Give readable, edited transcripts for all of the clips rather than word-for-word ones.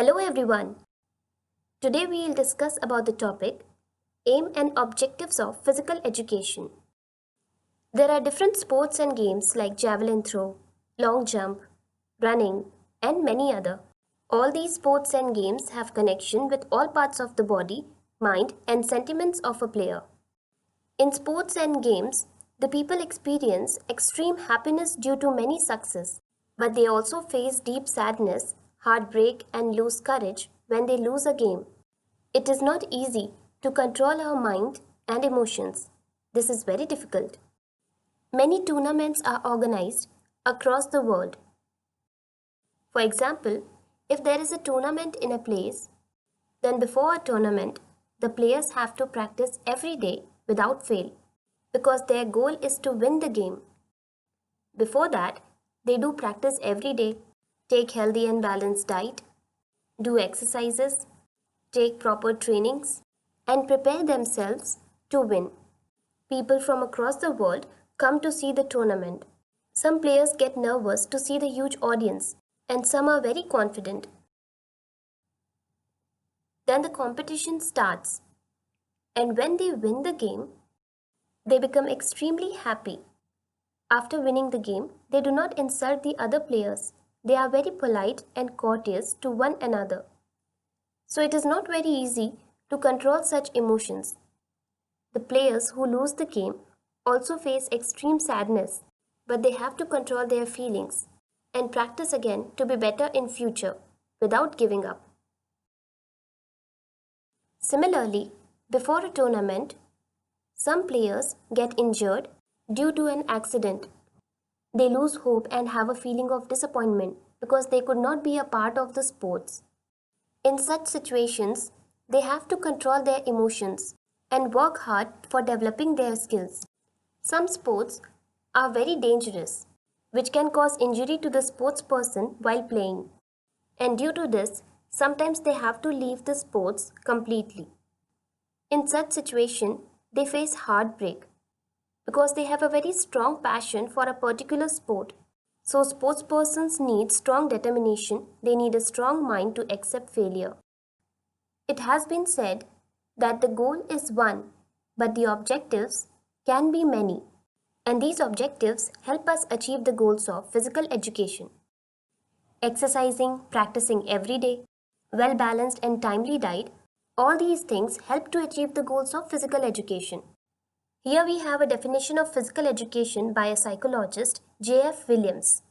Hello everyone. Today we will discuss about the topic aim and objectives of physical education. There are different sports and games like javelin throw, long jump, running and many other. All these sports and games have connection with all parts of the body, mind and sentiments of a player. In sports and games, the people experience extreme happiness due to many success, but they also face deep sadness, heartbreak and lose courage when they lose a game. It is not easy to control our mind and emotions. This is very difficult. Many tournaments are organized across the world. For example, if there is a tournament in a place, then before a tournament, the players have to practice every day without fail because their goal is to win the game. Before that, they do practice every day, take healthy and balanced diet, do exercises, take proper trainings, and prepare themselves to win. People from across the world come to see the tournament. Some players get nervous to see the huge audience, and some are very confident. Then the competition starts, and when they win the game, they become extremely happy. After winning the game, they do not insult the other players. They are very polite and courteous to one another. So it is not very easy to control such emotions. The players who lose the game also face extreme sadness, but they have to control their feelings and practice again to be better in future without giving up. Similarly, before a tournament, some players get injured due to an accident. They lose hope and have a feeling of disappointment because they could not be a part of the sports. In such situations, they have to control their emotions and work hard for developing their skills. Some sports are very dangerous, which can cause injury to the sports person while playing. And due to this, sometimes they have to leave the sports completely. In such situation, they face heartbreak because they have a very strong passion for a particular sport. So sports persons need strong determination, they need a strong mind to accept failure. It has been said that the goal is one, but the objectives can be many. And these objectives help us achieve the goals of physical education. Exercising, practicing every day, well balanced and timely diet, all these things help to achieve the goals of physical education. Here we have a definition of physical education by a psychologist, J.F. Williams.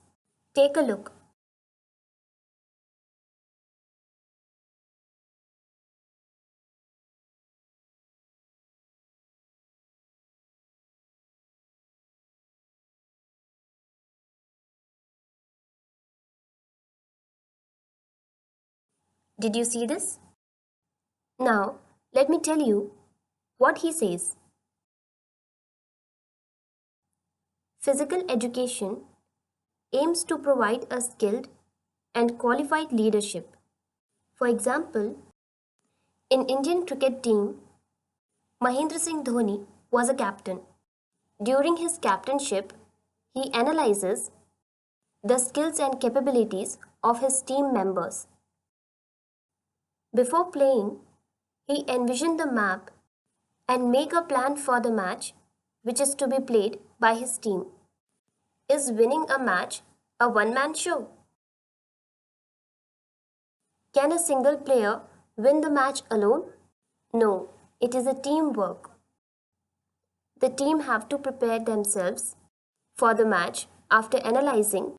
Take a look. Did you see this? Now, let me tell you what he says. Physical education aims to provide a skilled and qualified leadership. For example, in Indian cricket team, Mahendra Singh Dhoni was a captain. During his captainship, he analyzes the skills and capabilities of his team members. Before playing, he envisioned the map and make a plan for the match which is to be played by his team. Is winning a match a one-man show? Can a single player win the match alone? No, it is a teamwork. The team have to prepare themselves for the match after analyzing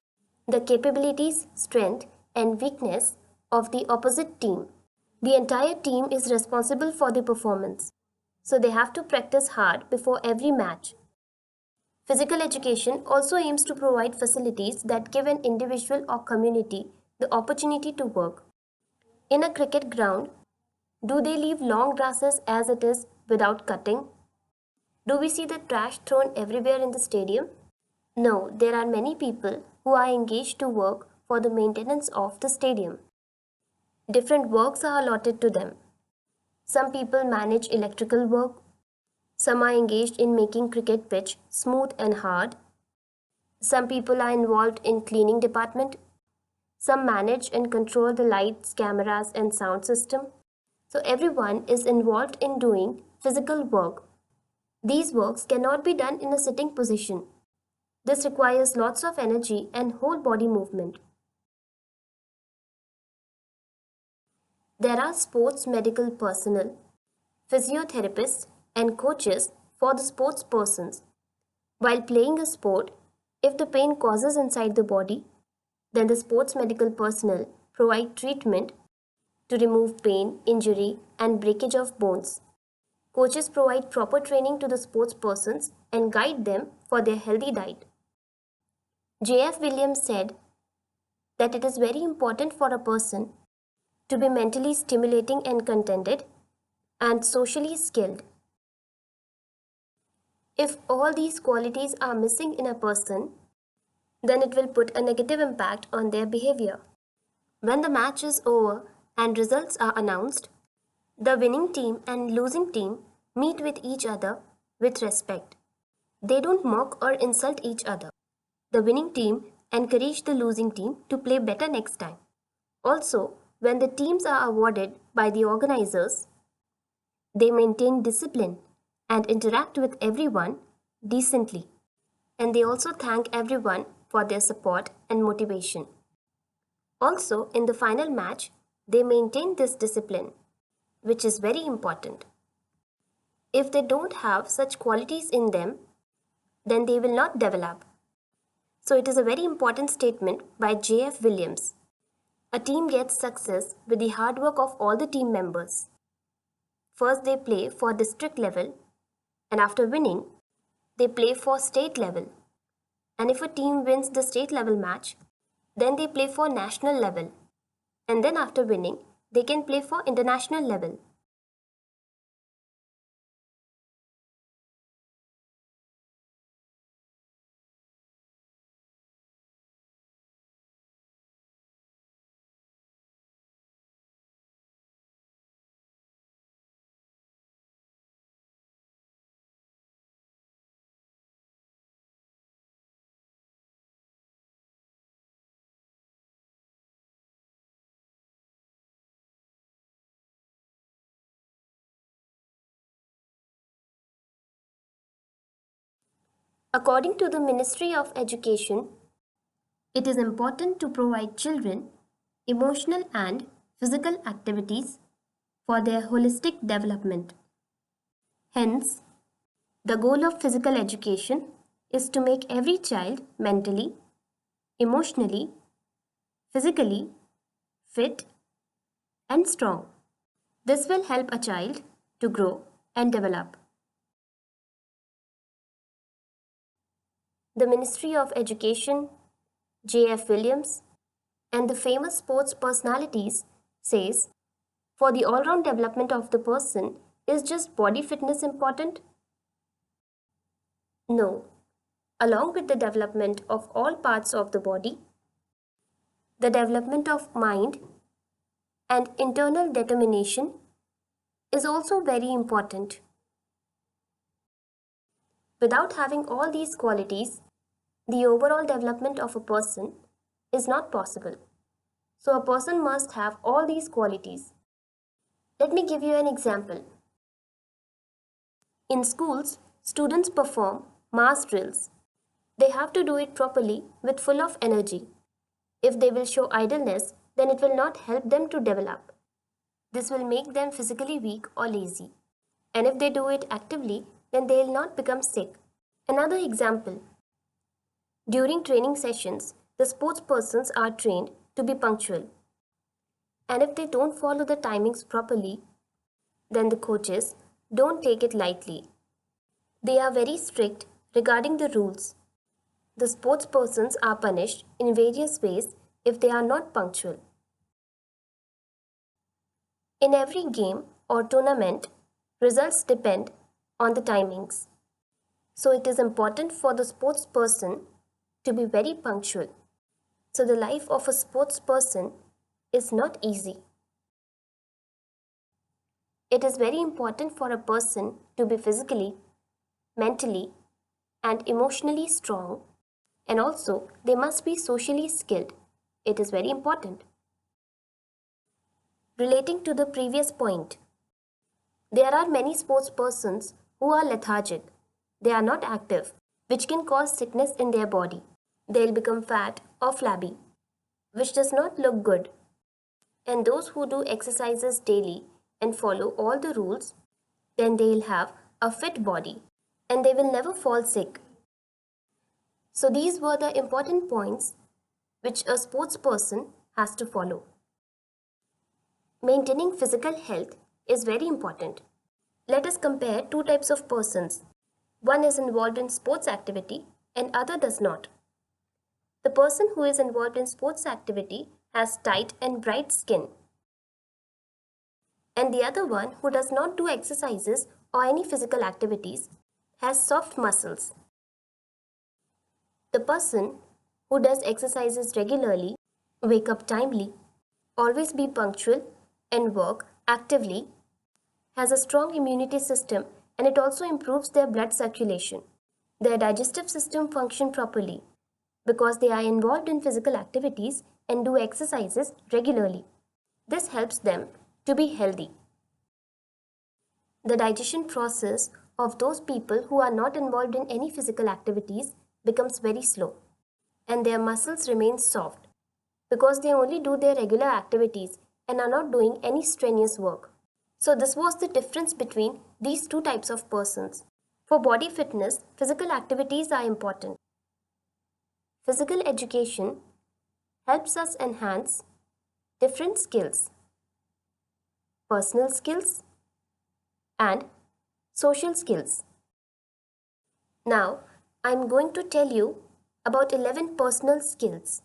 the capabilities, strength and weakness of the opposite team. The entire team is responsible for the performance, so they have to practice hard before every match. Physical education also aims to provide facilities that give an individual or community the opportunity to work. In a cricket ground, do they leave long grasses as it is without cutting? Do we see the trash thrown everywhere in the stadium? No, there are many people who are engaged to work for the maintenance of the stadium. Different works are allotted to them. Some people manage electrical work. Some are engaged in making cricket pitch smooth and hard. Some people are involved in cleaning department. Some manage and control the lights, cameras, and sound system. So everyone is involved in doing physical work. These works cannot be done in a sitting position. This requires lots of energy and whole body movement. There are sports medical personnel, physiotherapists, and coaches for the sports persons. While playing a sport, if the pain causes inside the body, then the sports medical personnel provide treatment to remove pain, injury, and breakage of bones. Coaches provide proper training to the sports persons and guide them for their healthy diet. J.F. Williams said that it is very important for a person to be mentally stimulating and contented and socially skilled. If all these qualities are missing in a person, then it will put a negative impact on their behavior. When the match is over and results are announced, the winning team and losing team meet with each other with respect. They don't mock or insult each other. The winning team encourage the losing team to play better next time. Also, when the teams are awarded by the organizers, they maintain discipline and interact with everyone decently. And they also thank everyone for their support and motivation. Also, in the final match, they maintain this discipline, which is very important. If they don't have such qualities in them, then they will not develop. So it is a very important statement by J.F. Williams. A team gets success with the hard work of all the team members. First they play for district level, and after winning, they play for state level. And if a team wins the state level match, then they play for national level. And then after winning, they can play for international level. According to the Ministry of Education, it is important to provide children emotional and physical activities for their holistic development. Hence, the goal of physical education is to make every child mentally, emotionally, physically fit and strong. This will help a child to grow and develop. The Ministry of Education, J.F. Williams, and the famous sports personalities says, for the all-round development of the person, is just body fitness important? No. Along with the development of all parts of the body, the development of mind and internal determination is also very important. Without having all these qualities, the overall development of a person is not possible. So a person must have all these qualities. Let me give you an example. In schools, students perform mass drills. They have to do it properly with full of energy. If they will show idleness, then it will not help them to develop. This will make them physically weak or lazy. And if they do it actively, then they will not become sick. Another example. During training sessions, the sports persons are trained to be punctual. And if they don't follow the timings properly, then the coaches don't take it lightly. They are very strict regarding the rules. The sports persons are punished in various ways if they are not punctual. In every game or tournament, results depend on the timings. So it is important for the sports person to be very punctual. So the life of a sports person is not easy. It is very important for a person to be physically, mentally, and emotionally strong, and also they must be socially skilled. It is very important. Relating to the previous point, there are many sports persons who are lethargic. They are not active, which can cause sickness in their body. They'll become fat or flabby, which does not look good. And those who do exercises daily and follow all the rules, then they'll have a fit body and they will never fall sick. So these were the important points which a sports person has to follow. Maintaining physical health is very important. Let us compare two types of persons. One is involved in sports activity and other does not. The person who is involved in sports activity has tight and bright skin. And the other one who does not do exercises or any physical activities has soft muscles. The person who does exercises regularly, wake up timely, always be punctual and work actively has a strong immunity system and it also improves their blood circulation. Their digestive system function properly because they are involved in physical activities and do exercises regularly. This helps them to be healthy. The digestion process of those people who are not involved in any physical activities becomes very slow and their muscles remain soft because they only do their regular activities and are not doing any strenuous work. So this was the difference between these two types of persons. For body fitness, physical activities are important. Physical education helps us enhance different skills, personal skills and social skills. Now, I am going to tell you about 11 personal skills.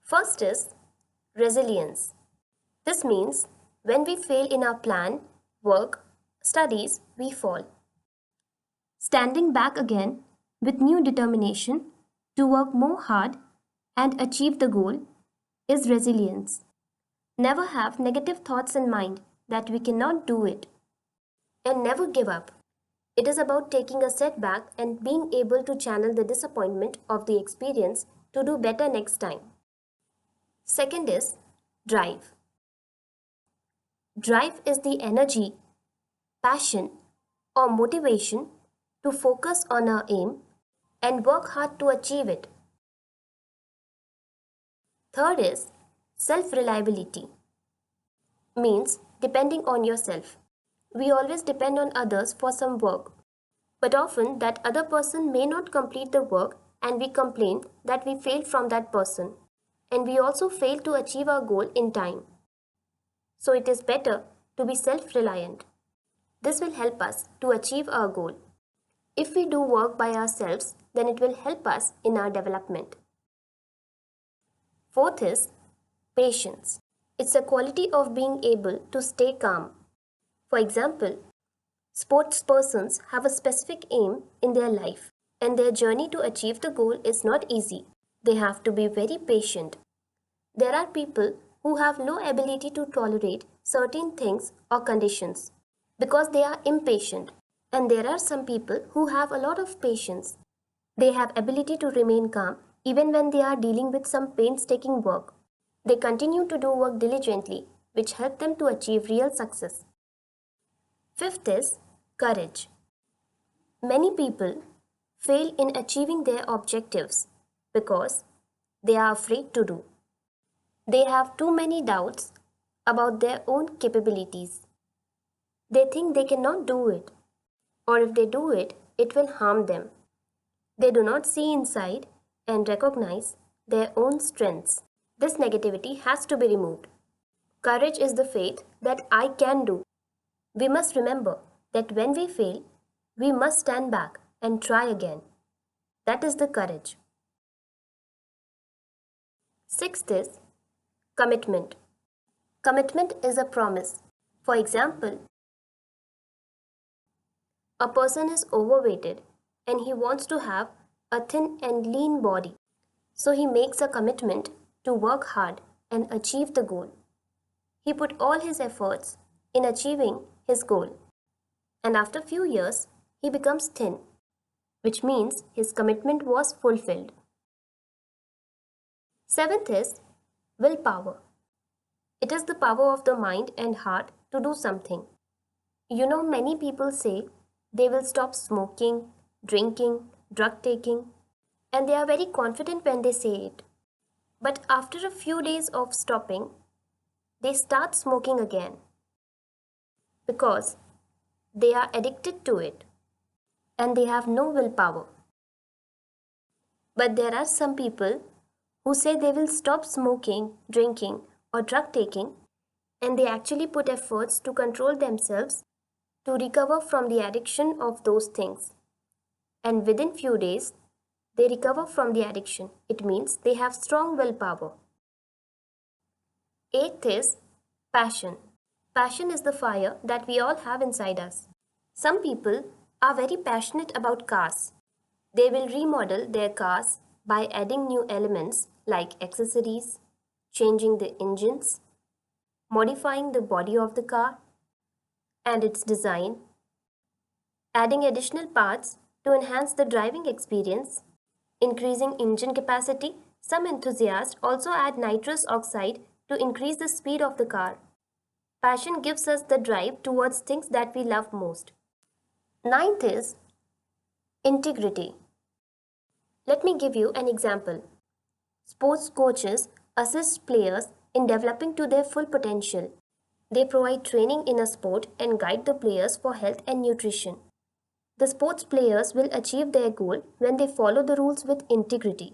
First is resilience. This means when we fail in our plan, work, studies, we fall. Standing back again with new determination to work more hard and achieve the goal is resilience. Never have negative thoughts in mind that we cannot do it. And never give up. It is about taking a setback and being able to channel the disappointment of the experience to do better next time. Second is drive. Drive is the energy, passion, or motivation to focus on our aim and work hard to achieve it. Third is self-reliability. Means depending on yourself. We always depend on others for some work, but often that other person may not complete the work and we complain that we failed from that person and we also fail to achieve our goal in time. So it is better to be self-reliant. This will help us to achieve our goal. If we do work by ourselves, then it will help us in our development. Fourth is patience. It's a quality of being able to stay calm. For example, sports persons have a specific aim in their life and their journey to achieve the goal is not easy. They have to be very patient. There are people who have no ability to tolerate certain things or conditions because they are impatient. And there are some people who have a lot of patience. They have ability to remain calm even when they are dealing with some painstaking work. They continue to do work diligently, which help them to achieve real success. Fifth is courage. Many people fail in achieving their objectives because they are afraid to do. They have too many doubts about their own capabilities. They think they cannot do it, or if they do it, it will harm them. They do not see inside and recognize their own strengths. This negativity has to be removed. Courage is the faith that I can do. We must remember that when we fail, we must stand back and try again. That is the courage. Sixth is commitment. Commitment is a promise. For example, a person is overweighted and he wants to have a thin and lean body. So he makes a commitment to work hard and achieve the goal. He put all his efforts in achieving his goal. And after few years, he becomes thin, which means his commitment was fulfilled. Seventh is willpower. It is the power of the mind and heart to do something. You know, many people say they will stop smoking, drinking, drug taking, and they are very confident when they say it. But after a few days of stopping, they start smoking again because they are addicted to it and they have no willpower. But there are some people who say they will stop smoking, drinking, or drug taking, and they actually put efforts to control themselves to recover from the addiction of those things. And within few days, they recover from the addiction. It means they have strong willpower. Eighth is passion. Passion is the fire that we all have inside us. Some people are very passionate about cars. They will remodel their cars by adding new elements like accessories, changing the engines, modifying the body of the car and its design, adding additional parts to enhance the driving experience, increasing engine capacity. Some enthusiasts also add nitrous oxide to increase the speed of the car. Passion gives us the drive towards things that we love most. Ninth is integrity. Let me give you an example. Sports coaches assist players in developing to their full potential. They provide training in a sport and guide the players for health and nutrition. The sports players will achieve their goal when they follow the rules with integrity.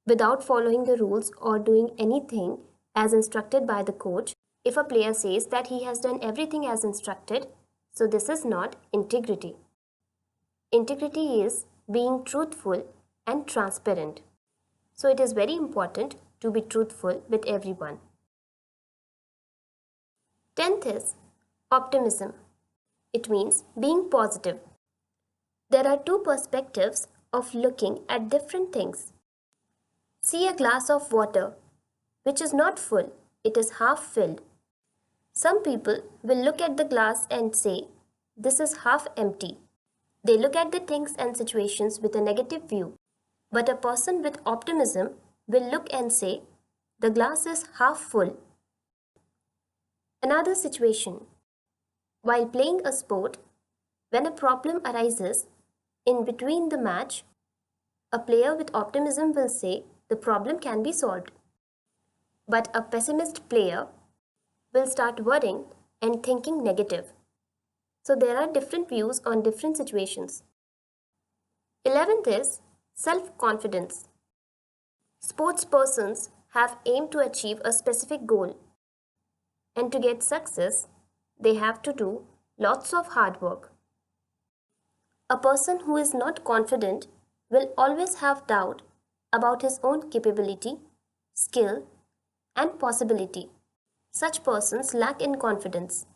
Without following the rules or doing anything as instructed by the coach, if a player says that he has done everything as instructed, so this is not integrity. Integrity is being truthful and transparent. So it is very important to be truthful with everyone. 10th is optimism. It means being positive. There are two perspectives of looking at different things. See a glass of water, which is not full, it is half filled. Some people will look at the glass and say, this is half empty. They look at the things and situations with a negative view. But a person with optimism will look and say, the glass is half full. Another situation. While playing a sport, when a problem arises in between the match, a player with optimism will say the problem can be solved. But a pessimist player will start worrying and thinking negative. So there are different views on different situations. 11th is self-confidence. Sports persons have aimed to achieve a specific goal. And to get success, they have to do lots of hard work. A person who is not confident will always have doubt about his own capability, skill, and possibility. Such persons lack in confidence,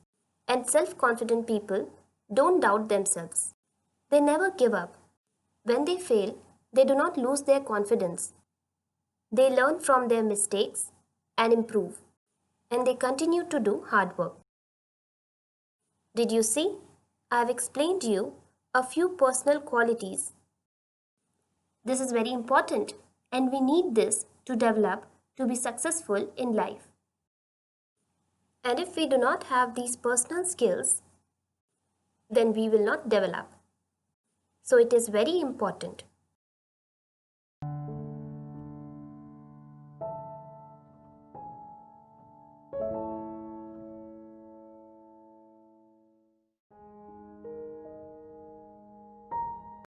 and self-confident people don't doubt themselves. They never give up. When they fail, they do not lose their confidence. They learn from their mistakes and improve, and they continue to do hard work. Did you see? I have explained to you a few personal qualities. This is very important, and we need this to develop to be successful in life. And if we do not have these personal skills, then we will not develop. So it is very important